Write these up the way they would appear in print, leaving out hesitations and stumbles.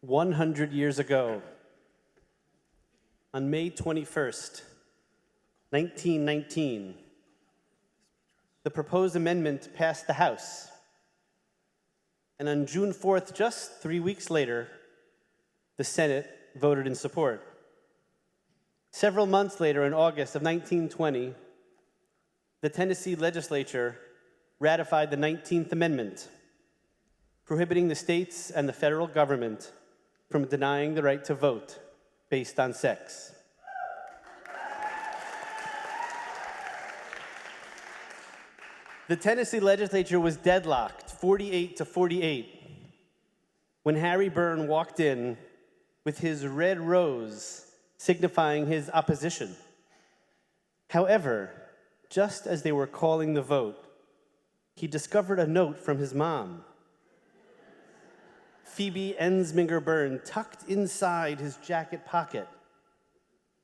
100 years ago, on May 21st, 1919, the proposed amendment passed the House. And on June 4th, just 3 weeks later, the Senate voted in support. Several months later, in August of 1920, the Tennessee legislature ratified the 19th Amendment, prohibiting the states and the federal government from denying the right to vote based on sex. The Tennessee legislature was deadlocked, 48-48, when Harry Byrne walked in with his red rose signifying his opposition. However, just as they were calling the vote, he discovered a note from his mom, Phoebe Ensminger Byrne, tucked inside his jacket pocket.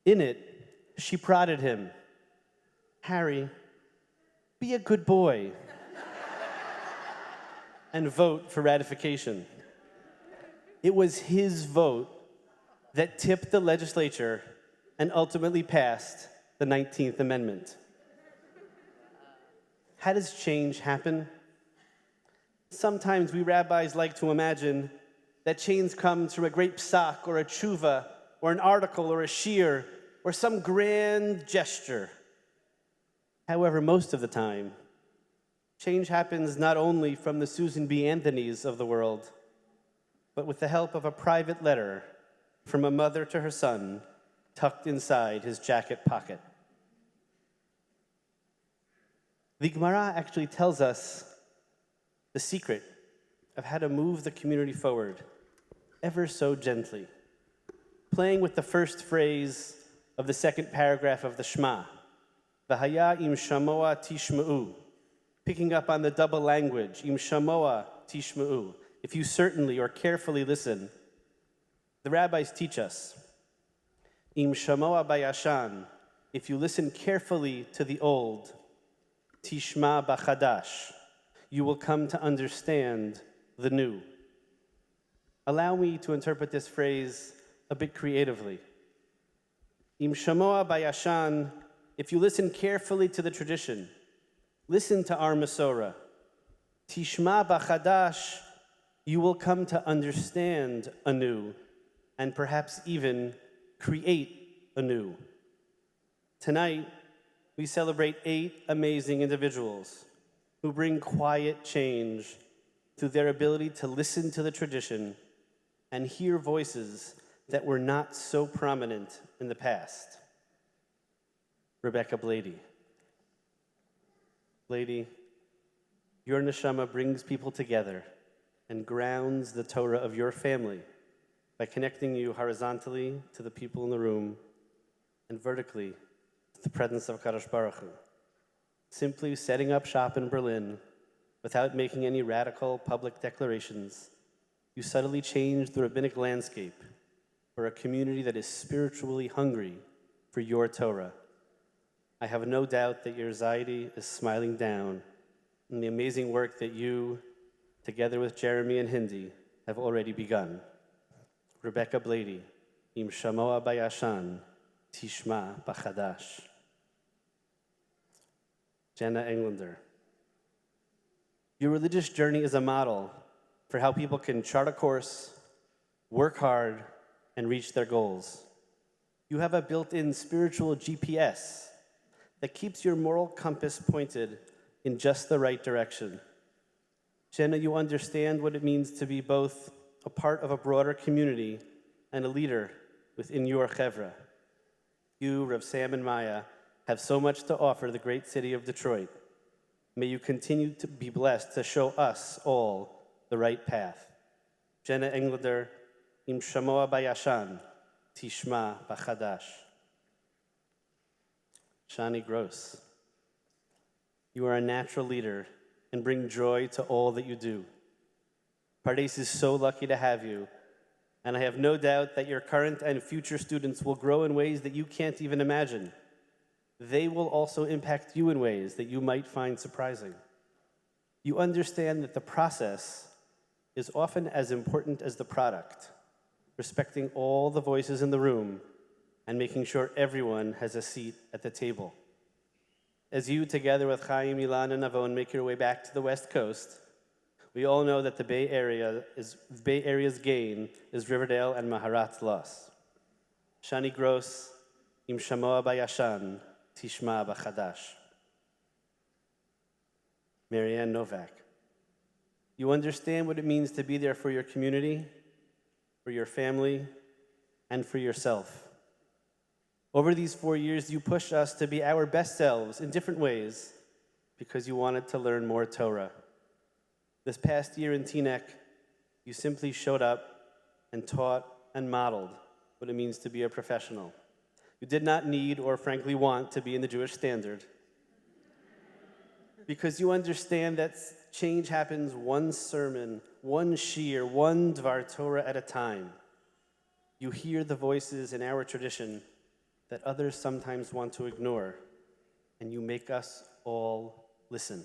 In it, she prodded him, "Harry, be a good boy and vote for ratification." It was his vote that tipped the legislature and ultimately passed the 19th Amendment. How does change happen? Sometimes we rabbis like to imagine that change comes from a great psak or a tshuva or an article or a shir or some grand gesture. However, most of the time, change happens not only from the Susan B. Anthonys of the world, but with the help of a private letter from a mother to her son tucked inside his jacket pocket. The Gemara actually tells us the secret of how to move the community forward, ever so gently, playing with the first phrase of the second paragraph of the Shema, V'haya im shamoa tishma'u, picking up on the double language, im shamoa tishma'u, if you certainly or carefully listen. The rabbis teach us, im shamoa bayashan, if you listen carefully to the old, tishma bachadash, you will come to understand the new. Allow me to interpret this phrase a bit creatively. Im shamoa bayashan, if you listen carefully to the tradition, listen to our Masorah. Tishma bachadash, you will come to understand anew, and perhaps even create anew. Tonight, we celebrate 8 amazing individuals who bring quiet change through their ability to listen to the tradition and hear voices that were not so prominent in the past. Rebecca Blady. Blady, your neshama brings people together and grounds the Torah of your family by connecting you horizontally to the people in the room and vertically to the presence of Kadosh Baruch Hu. Simply setting up shop in Berlin without making any radical public declarations, you subtly change the rabbinic landscape for a community that is spiritually hungry for your Torah. I have no doubt that your anxiety is smiling down in the amazing work that you, together with Jeremy and Hindi, have already begun. Rebecca Blady, im shamoa bayashan, tishma bachadash. Jenna Englander. Your religious journey is a model for how people can chart a course, work hard, and reach their goals. You have a built-in spiritual GPS that keeps your moral compass pointed in just the right direction. Jenna, you understand what it means to be both a part of a broader community and a leader within your chevra. You, Rav Sam and Maya, have so much to offer the great city of Detroit. May you continue to be blessed to show us all the right path. Jenna Englander, im shamoa bayashan, tishma bachadash. Shani Gross, you are a natural leader and bring joy to all that you do. Pardes is so lucky to have you, and I have no doubt that your current and future students will grow in ways that you can't even imagine. They will also impact you in ways that you might find surprising. You understand that the process is often as important as the product. respecting all the voices in the room, and making sure everyone has a seat at the table. As you, together with Chaim, Ilan, and Navon, make your way back to the West Coast, we all know that the Bay Area's gain is Riverdale and Maharat's loss. Shani Gross, Im Shamoa Bayashan, Tishma Bachadash. Marianne Novak. You understand what it means to be there for your community, for your family, and for yourself. Over these 4 years, you pushed us to be our best selves in different ways because you wanted to learn more Torah. This past year in Teaneck, you simply showed up and taught and modeled what it means to be a professional. You did not need or frankly want to be in the Jewish standard because you understand that change happens one sermon, one shiur, one Dvar Torah at a time. You hear the voices in our tradition that others sometimes want to ignore, and you make us all listen.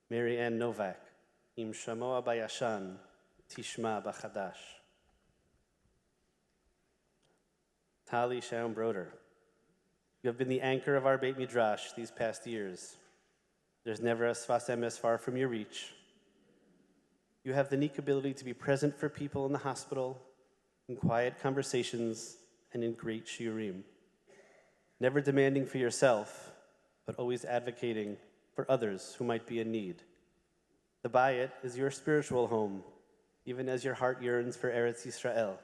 Mary Ann Novak, Im Shamoa Bayashan, Tishma Bachadash. Tali Shaum Broder, you have been the anchor of our Beit Midrash these past years. There's never a Sfas Emes far from your reach. You have the unique ability to be present for people in the hospital, in quiet conversations, and in great shiurim. Never demanding for yourself, but always advocating for others who might be in need. The Bayit is your spiritual home, even as your heart yearns for Eretz Yisrael.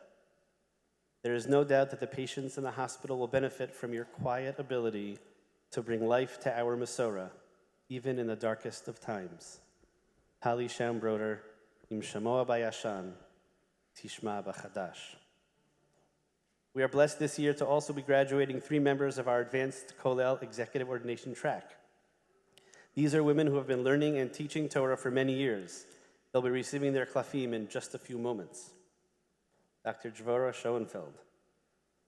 There is no doubt that the patients in the hospital will benefit from your quiet ability to bring life to our Masorah, even in the darkest of times. Tali Shaum Broder, Im Shamoa Bayashan, Tishma Bachadash. We are blessed this year to also be graduating 3 members of our Advanced Kollel Executive Ordination track. These are women who have been learning and teaching Torah for many years. They'll be receiving their klafim in just a few moments. Dr. Dvorah Schoenfeld,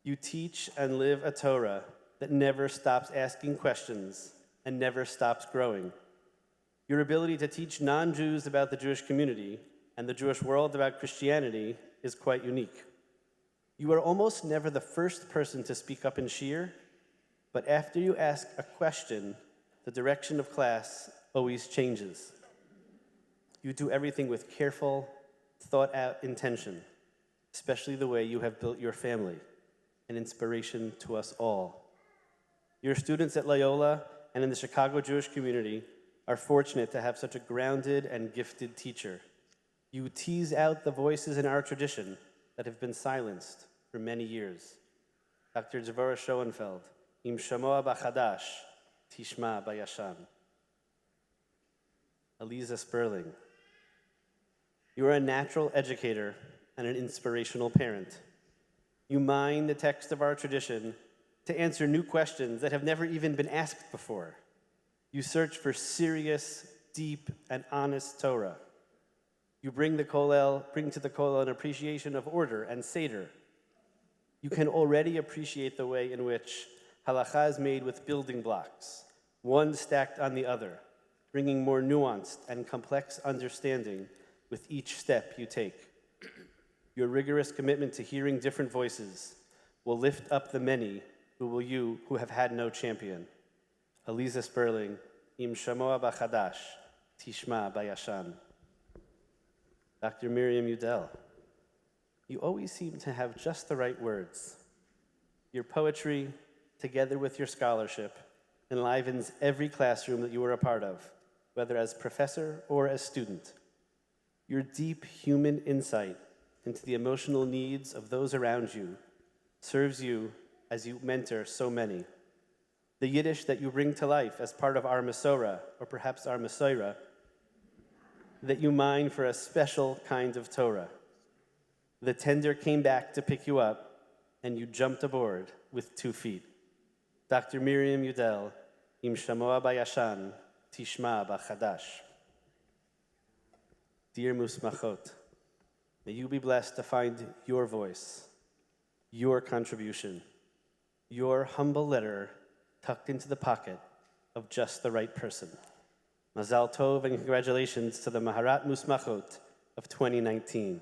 you teach and live a Torah that never stops asking questions and never stops growing. Your ability to teach non-Jews about the Jewish community and the Jewish world about Christianity is quite unique. You are almost never the first person to speak up in shiur, but after you ask a question, the direction of class always changes. You do everything with careful, thought-out intention, especially the way you have built your family, an inspiration to us all. Your students at Loyola and in the Chicago Jewish community are fortunate to have such a grounded and gifted teacher. You tease out the voices in our tradition that have been silenced for many years. Dr. Dvorah Schoenfeld, Im Shamoa Bachadash, Tishma Bayashan. Eliza Sperling, you are a natural educator and an inspirational parent. You mine the text of our tradition to answer new questions that have never even been asked before. You search for serious, deep, and honest Torah. You bring to the Kollel an appreciation of order and seder. You can already appreciate the way in which halacha is made with building blocks, one stacked on the other, bringing more nuanced and complex understanding with each step you take. Your rigorous commitment to hearing different voices will lift up the many who have had no champion. Eliza Sperling, Im Shamoa Bachadash, Tishma Bayashan. Dr. Miriam Udell, you always seem to have just the right words. Your poetry, together with your scholarship, enlivens every classroom that you are a part of, whether as professor or as student. Your deep human insight into the emotional needs of those around you serves you as you mentor so many. The Yiddish that you bring to life as part of our Masorah, or perhaps our Masorah, that you mine for a special kind of Torah. The tender came back to pick you up, and you jumped aboard with 2 feet. Dr. Miriam Udell, Im Shamoa Bayashan, Tishma Bachadash. Dear Musmachot, may you be blessed to find your voice, your contribution, your humble letter tucked into the pocket of just the right person. Mazal Tov and congratulations to the Maharat Musmachot of 2019.